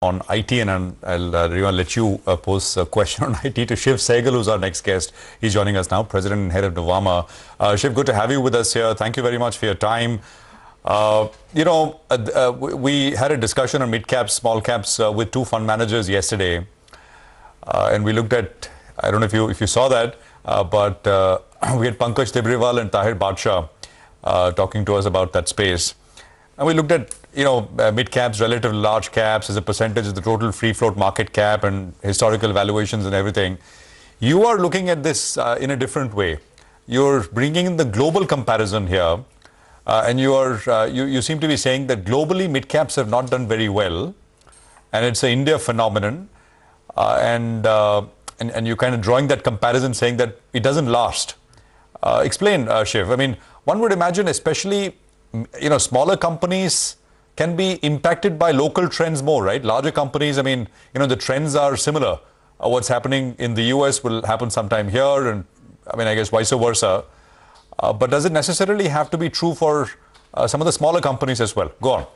on IT, and I'll let you pose a question on IT to Shiv Sehgal, who's our next guest. He's joining us now, President and Head of Nuvama. Shiv, good to have you with us here. Thank you very much for your time. We had a discussion on mid-caps, small caps with two fund managers yesterday. And we looked at, I don't know if you saw that, but we had Pankaj Tibrewal and Tahir Badshah talking to us about that space. And we looked at, mid caps relative to large caps as a percentage of the total free float market cap and historical valuations and everything. You are looking at this in a different way. You're bringing in the global comparison here, and you seem to be saying that globally mid caps have not done very well, and it's an India phenomenon, and you're kind of drawing that comparison, saying that it doesn't last. Explain, Shiv. I mean, one would imagine, especially smaller companies can be impacted by local trends more, right? Larger companies, I mean, the trends are similar. What's happening in the US will happen sometime here, and I guess vice versa. But does it necessarily have to be true for some of the smaller companies as well? Go on.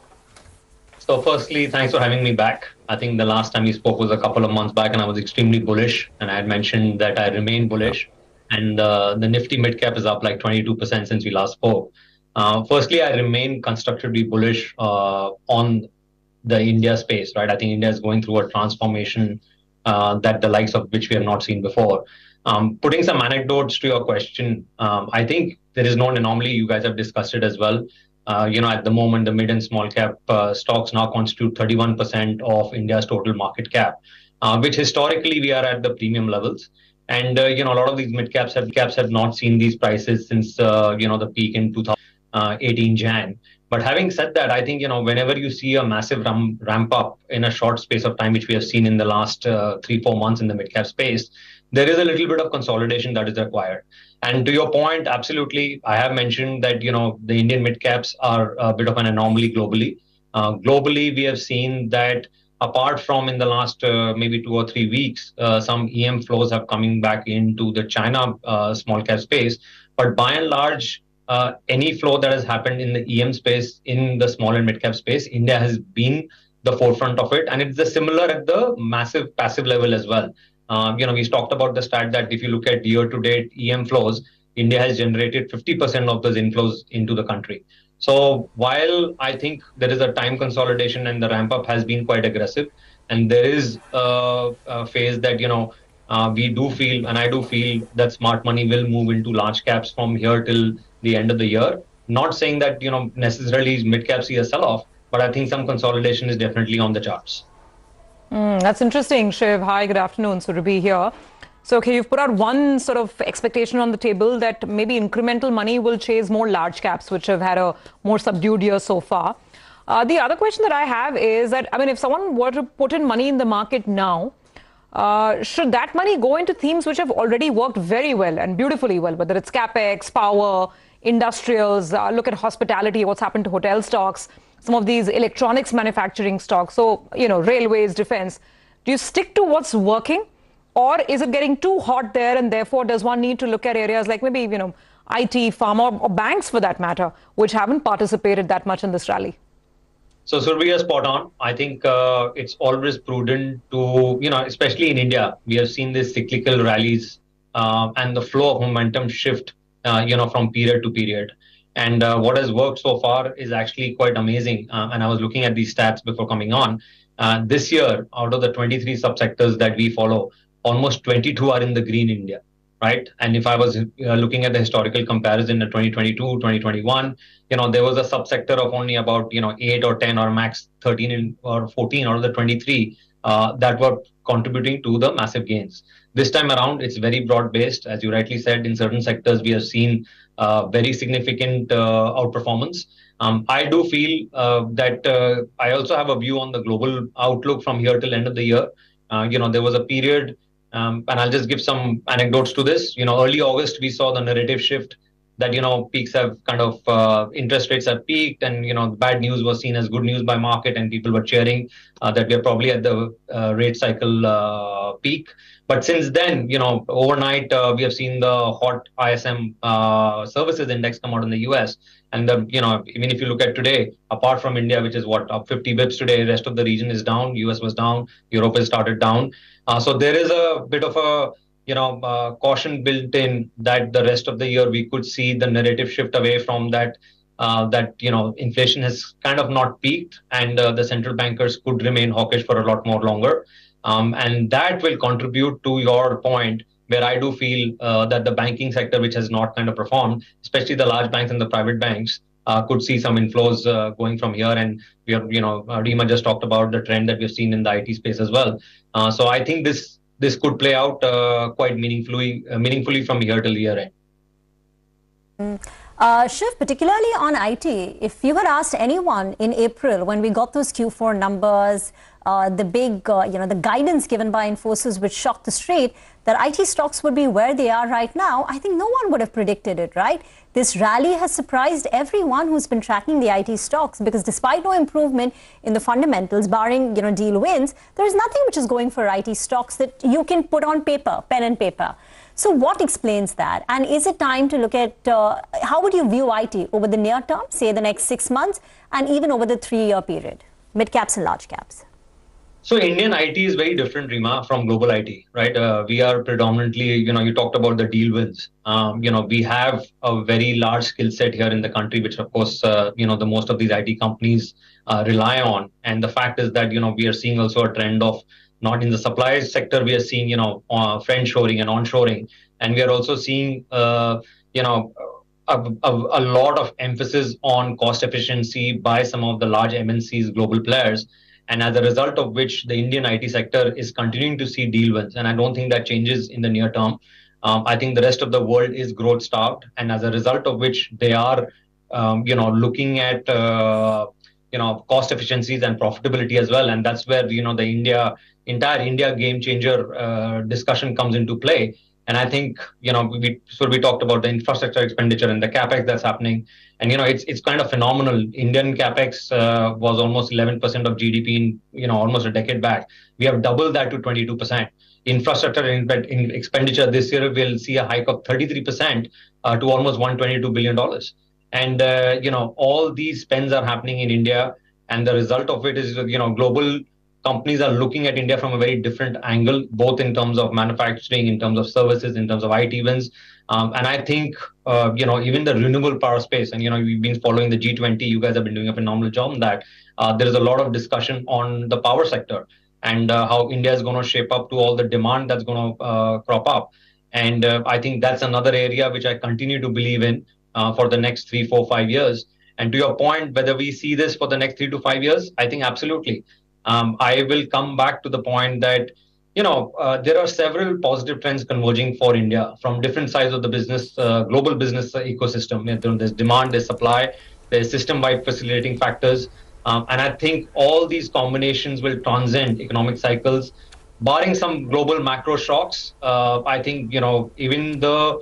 So firstly, thanks for having me back. I think the last time we spoke was a couple of months back, and I was extremely bullish, and I had mentioned that I remain bullish. Yeah. And the Nifty mid-cap is up like 22% since we last spoke. Firstly, I remain constructively bullish on the India space, right? I think India is going through a transformation that the likes of which we have not seen before. Putting some anecdotes to your question, I think there is no anomaly. You guys have discussed it as well. At the moment, the mid and small cap stocks now constitute 31% of India's total market cap, which historically we are at the premium levels. And, a lot of these mid caps have not seen these prices since, the peak in 2018 Jan. But having said that, I think, whenever you see a massive ramp up in a short space of time, which we have seen in the last 3-4 months in the mid cap space, there is a little bit of consolidation that is required. And to your point, absolutely, I have mentioned that, the Indian mid caps are a bit of an anomaly globally. Globally, we have seen that apart from in the last maybe 2 or 3 weeks, some EM flows have coming back into the China small cap space. But by and large, any flow that has happened in the EM space, in the small and mid cap space, India has been the forefront of it. And it's similar at the massive passive level as well. We talked about the stat that if you look at year-to-date EM flows, India has generated 50% of those inflows into the country. So while I think there is a time consolidation and the ramp-up has been quite aggressive, and there is a phase that, we do feel, and I do feel that smart money will move into large caps from here till the end of the year. Not saying that, necessarily mid-cap see a sell-off, but I think some consolidation is definitely on the charts. That's interesting, Shiv. Hi, good afternoon. So to be here. So, okay, you've put out one sort of expectation on the table that maybe incremental money will chase more large caps, which have had a more subdued year so far. The other question that I have is that, if someone were to put in money in the market now, should that money go into themes which have already worked very well and beautifully well, whether it's capex, power, industrials, look at hospitality, what's happened to hotel stocks, some of these electronics manufacturing stocks, so, railways, defense. Do you stick to what's working, or is it getting too hot there, and therefore does one need to look at areas like maybe, IT, pharma, or banks for that matter, which haven't participated that much in this rally? So, Surabhi, is spot on. I think it's always prudent to, especially in India, we have seen these cyclical rallies and the flow of momentum shift, from period to period. And what has worked so far is actually quite amazing. And I was looking at these stats before coming on. This year, out of the 23 subsectors that we follow, almost 22 are in the green India, right? And if I was looking at the historical comparison in 2022, 2021, there was a subsector of only about, 8 or 10 or max 13 or 14 out of the 23 that were contributing to the massive gains. This time around, it's very broad-based. As you rightly said, in certain sectors, we have seen very significant outperformance. I do feel that I also have a view on the global outlook from here till end of the year. There was a period, and I'll just give some anecdotes to this. Early August, we saw the narrative shift that, peaks have kind of, interest rates have peaked, and, bad news was seen as good news by market, and people were cheering that we are probably at the rate cycle peak. But since then, overnight, we have seen the hot ISM services index come out in the US. And even if you look at today, apart from India, which is what, up 50 bips today, rest of the region is down. US was down, Europe has started down. So there is a bit of a caution built in that the rest of the year we could see the narrative shift away from that. Inflation has kind of not peaked, and the central bankers could remain hawkish for a lot more longer. And that will contribute to your point, where I do feel that the banking sector, which has not kind of performed, especially the large banks and the private banks, could see some inflows going from here. And we are, Rima just talked about the trend that we've seen in the IT space as well. So I think this could play out quite meaningfully from here till year end. Shiv, particularly on IT, if you had asked anyone in April when we got those Q4 numbers, the big, the guidance given by Infosys, which shocked the street, that IT stocks would be where they are right now, I think no one would have predicted it, right? This rally has surprised everyone who's been tracking the IT stocks, because despite no improvement in the fundamentals, barring, deal wins, there is nothing which is going for IT stocks that you can put on paper, pen and paper. So what explains that? And is it time to look at how would you view IT over the near term, say the next 6 months, and even over the 3-year period, mid caps and large caps? So Indian IT is very different, Rima, from global IT, right? We are predominantly, you talked about the deal wins. We have a very large skill set here in the country, which of course, the most of these IT companies rely on. And the fact is that, we are seeing also a trend of, not in the supply sector, we are seeing, friendshoring and onshoring. And we are also seeing, a lot of emphasis on cost efficiency by some of the large MNCs, global players. And as a result of which, the Indian IT sector is continuing to see deal wins. And I don't think that changes in the near term. I think the rest of the world is growth starved. And as a result of which, they are, looking at, cost efficiencies and profitability as well. And that's where, the entire India game changer discussion comes into play. And I think, we talked about the infrastructure expenditure and the capex that's happening. And, it's kind of phenomenal. Indian capex was almost 11% of GDP in, almost a decade back. We have doubled that to 22%. Infrastructure in expenditure this year will see a hike of 33% to almost $122 billion. And, all these spends are happening in India. And the result of it is, global companies are looking at India from a very different angle, both in terms of manufacturing, in terms of services, in terms of IT wins. And I think, even the renewable power space, and, we've been following the G20, you guys have been doing a phenomenal job on that. There is a lot of discussion on the power sector and how India is going to shape up to all the demand that's going to crop up. And I think that's another area which I continue to believe in for the next 3, 4, 5 years. And to your point, whether we see this for the next 3 to 5 years, I think absolutely. I will come back to the point that, there are several positive trends converging for India from different sides of the business, global business ecosystem. There's demand, there's supply, there's system-wide facilitating factors. And I think all these combinations will transcend economic cycles, barring some global macro shocks. I think, even the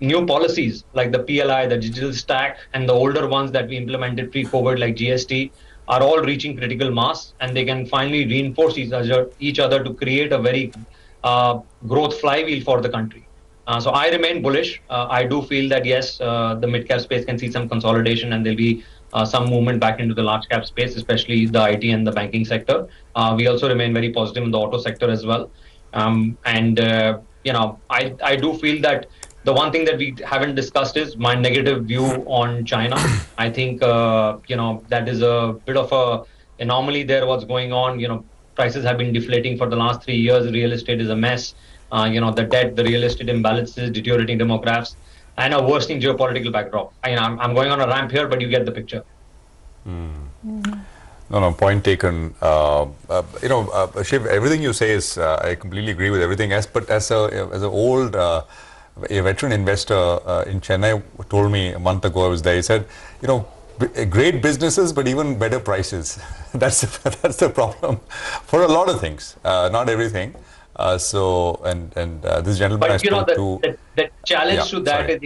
new policies like the PLI, the digital stack, and the older ones that we implemented pre-COVID like GST, are all reaching critical mass, and they can finally reinforce each other to create a very growth flywheel for the country. So I remain bullish. I do feel that, yes, the mid-cap space can see some consolidation, and there'll be some movement back into the large-cap space, especially the IT and the banking sector. We also remain very positive in the auto sector as well. I do feel that the one thing that we haven't discussed is my negative view on China. I think, that is a bit of a anomaly there, what's going on. Prices have been deflating for the last 3 years. Real estate is a mess. The debt, the real estate imbalances, deteriorating demographics, and a worsening geopolitical backdrop. I'm going on a ramp here, but you get the picture. No, point taken. Shiv, everything you say is, I completely agree with everything else, but as an old... a veteran investor in Chennai told me a month ago, I was there, he said, great businesses, but even better prices. That's the problem for a lot of things, not everything. This gentleman I But you know, spoke to. the challenge to that sorry. is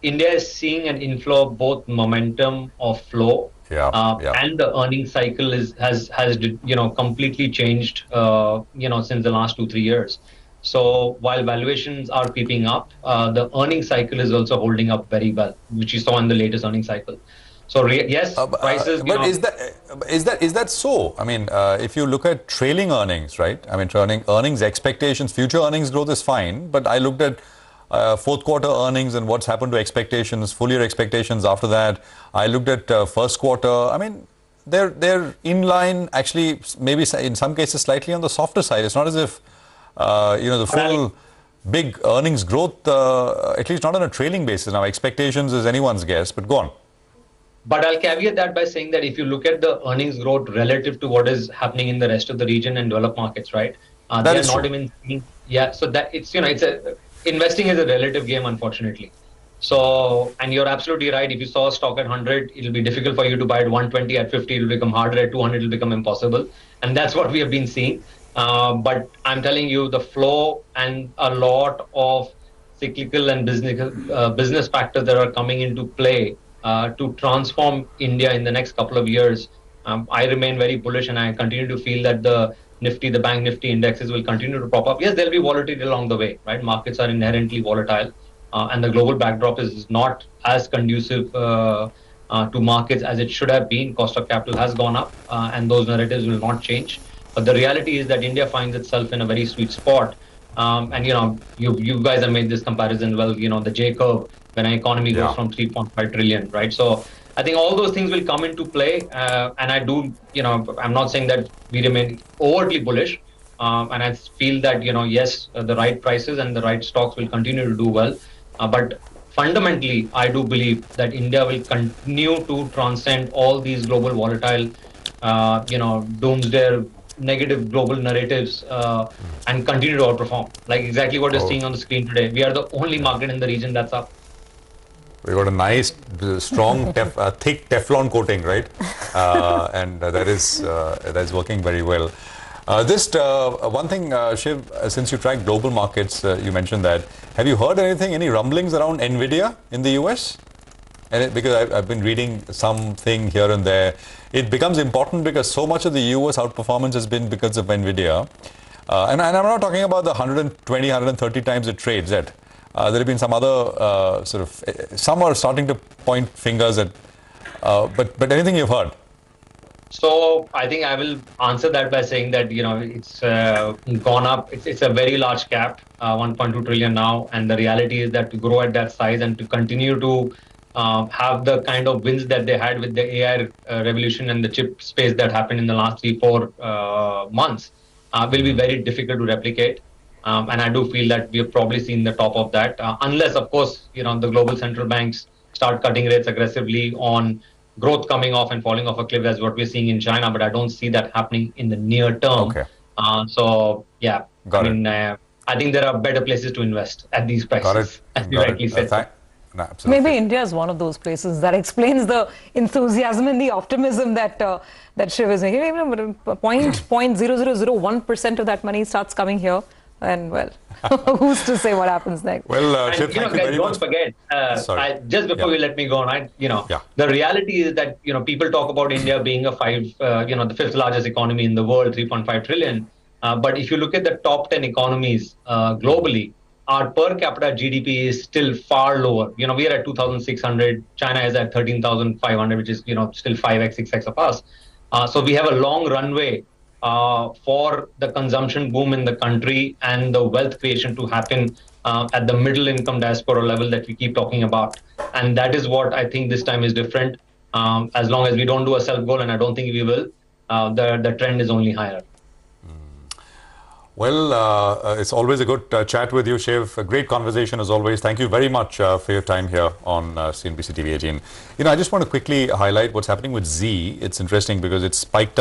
India is seeing an inflow of both momentum of flow, Yeah. and the earning cycle has completely changed since the last 2-3 years. So while valuations are peeping up, the earning cycle is also holding up very well, which you saw in the latest earning cycle. So yes, prices, But is that so? I mean, if you look at trailing earnings, right? I mean, trailing earnings expectations, future earnings growth is fine. But I looked at fourth quarter earnings and what's happened to expectations, full year expectations after that. I looked at first quarter. I mean, they're in line. Actually, maybe in some cases slightly on the softer side. It's not as if the full big earnings growth, at least not on a trailing basis. Now, expectations is anyone's guess. But go on. But I'll caveat that by saying that if you look at the earnings growth relative to what is happening in the rest of the region and developed markets, right? That They are is not true. even seeing, yeah. So that investing is a relative game, unfortunately. So, and you're absolutely right. If you saw a stock at 100, it'll be difficult for you to buy at 120, at 50, it'll become harder, at 200, it'll become impossible. And that's what we have been seeing. But I'm telling you, the flow and a lot of cyclical and business factors that are coming into play to transform India in the next couple of years. I remain very bullish, and I continue to feel that the Nifty, the Bank Nifty indexes will continue to pop up. Yes, there'll be volatility along the way, right? Markets are inherently volatile, and the global backdrop is not as conducive to markets as it should have been. Cost of capital has gone up, and those narratives will not change. But the reality is that India finds itself in a very sweet spot. And you guys have made this comparison well. The J curve, when an economy goes from 3.5 trillion, right? So I think all those things will come into play. And I do, I'm not saying that we remain overtly bullish. And I feel that, yes, the right prices and the right stocks will continue to do well. But fundamentally, I do believe that India will continue to transcend all these global volatile, doomsday, negative global narratives, and continue to outperform. Like exactly what you're seeing on the screen today. We are the only market in the region that's up. We got a nice, strong, thick Teflon coating, right? And that is working very well. Just one thing, Shiv, since you track global markets, you mentioned that. Have you heard any rumblings around NVIDIA in the US? Because I've been reading something here and there. It becomes important because so much of the US outperformance has been because of NVIDIA. And I'm not talking about the 120, 130 times it trades at. There have been some other some are starting to point fingers at, but anything you've heard? So I think I will answer that by saying that, it's gone up. It's a very large cap, 1.2 trillion now. And the reality is that to grow at that size and to continue to have the kind of wins that they had with the AI revolution and the chip space that happened in the last 3-4 months will be very difficult to replicate. And I do feel that we have probably seen the top of that, unless, of course, the global central banks start cutting rates aggressively on growth coming off and falling off a cliff, as what we're seeing in China. But I don't see that happening in the near term. Okay. So, yeah, I think there are better places to invest at these prices, as you rightly said. No, absolutely. Maybe India is one of those places that explains the enthusiasm and the optimism that Shiv is making. Even 0.0001% of that money starts coming here. And well, who's to say what happens next? Well, Shiv, thank you very don't much. Forget, just before you let me go on, the reality is that, people talk about India being the 5th largest economy in the world, 3.5 trillion. But if you look at the top 10 economies globally, our per capita GDP is still far lower. We are at 2,600. China is at 13,500, which is, still 5x, 6x of us. So we have a long runway for the consumption boom in the country and the wealth creation to happen at the middle income diaspora level that we keep talking about. And that is what I think this time is different. As long as we don't do a self goal, and I don't think we will, the trend is only higher. Well, it's always a good chat with you, Shiv. A great conversation as always. Thank you very much for your time here on CNBC TV 18. I just want to quickly highlight what's happening with Z. It's interesting because it's spiked up.